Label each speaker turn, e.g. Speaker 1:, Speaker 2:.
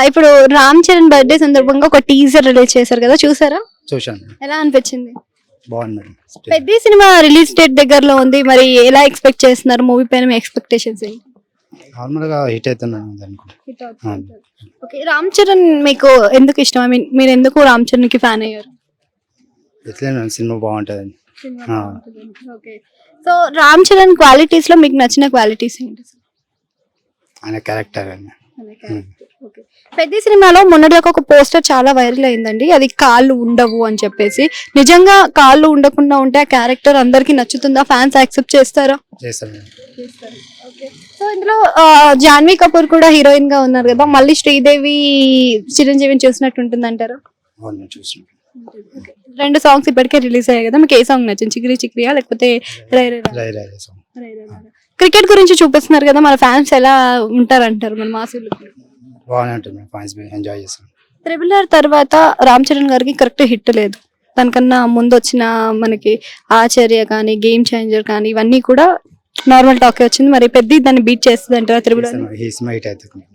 Speaker 1: ఇప్పుడు రామ్ చరణ్ బర్త్డే సందర్భంగా ఒక టీజర్ రిలీజ్ చేశారు కదా, చూసారా?
Speaker 2: చూశాను.
Speaker 1: ఎలా అనిపించింది?
Speaker 2: బాగుంది మేడం.
Speaker 1: పెద్ద సినిమా రిలీజ్ డేట్ దగ్గరలో ఉంది, మరి ఎలా ఎక్స్పెక్ట్ చేస్తున్నారు? మూవీ పైన మీ ఎక్స్పెక్టేషన్స్ ఏంటి?
Speaker 2: నార్మల్ గా హిట్ అవుతున్నాను అనుకుంటా.
Speaker 1: ఓకే, రామ్ చరణ్ మీకు ఎందుకు ఇష్టం? ఐ మీన్ మీరు ఎందుకు రామ్ చరణ్ కి ఫ్యాన్ అయ్యారు?
Speaker 2: ఎట్లా సినిమా బాగుంటది.
Speaker 1: Okay, so Ram Charan qualities లో మీకు నచ్చిన క్వాలిటీస్ ఏంటి?
Speaker 2: ఆయన క్యారెక్టర్
Speaker 1: ఓకే. పెద్ద సినిమాలో మొన్నటిదాకా ఒక పోస్టర్ చాలా వైరల్ అయిందండి, అది కాళ్ళు ఉండవు అని చెప్పేసి. నిజంగా కాళ్ళు ఉండకుండా ఉంటే ఆ క్యారెక్టర్ అందరికి నచ్చుతుందా? ఫ్యాన్స్ యాక్సెప్ట్ చేస్తారా?
Speaker 2: చేస్తాను.
Speaker 1: ఓకే, సో ఇందులో జాన్వీ కపూర్ కూడా హీరోయిన్ గా ఉన్నారు కదా, మళ్ళీ శ్రీదేవి చిరంజీవిని చూసినట్టు ఉంటుంది అంటారా?
Speaker 2: అవును, చూసాను.
Speaker 1: 2 సాంగ్స్ ఇప్పటికే రిలీజ్ అయ్యాయి కదా, మీకు ఏ సాంగ్ నచ్చింది? చిక్రీ చిక్రియా లేకపోతే రై రై రా?
Speaker 2: రై రై సాంగ్.
Speaker 1: క్రికెట్ గురించి చూపిస్తున్నారు కదా, మన ఫ్యాన్స్ ఎలా ఉంటారంటారు మన మాసూలు?
Speaker 2: బాగానే ఉంటుంది, ఫ్యాన్స్ ఎంజాయ్ చేస్తాం.
Speaker 1: RRR తర్వాత రామ్ చరణ్ గారికి కరెక్ట్ హిట్ లేదు. దానికన్నా ముందు వచ్చిన మనకి ఆచార్య కానీ, గేమ్ చేంజర్ కానీ, ఇవన్నీ కూడా నార్మల్ టాకే వచ్చింది. మరి పెద్ద దాన్ని బీట్ చేస్తుంది అంటారా RRR?
Speaker 2: హీస్ మైట్ అవుతుంది.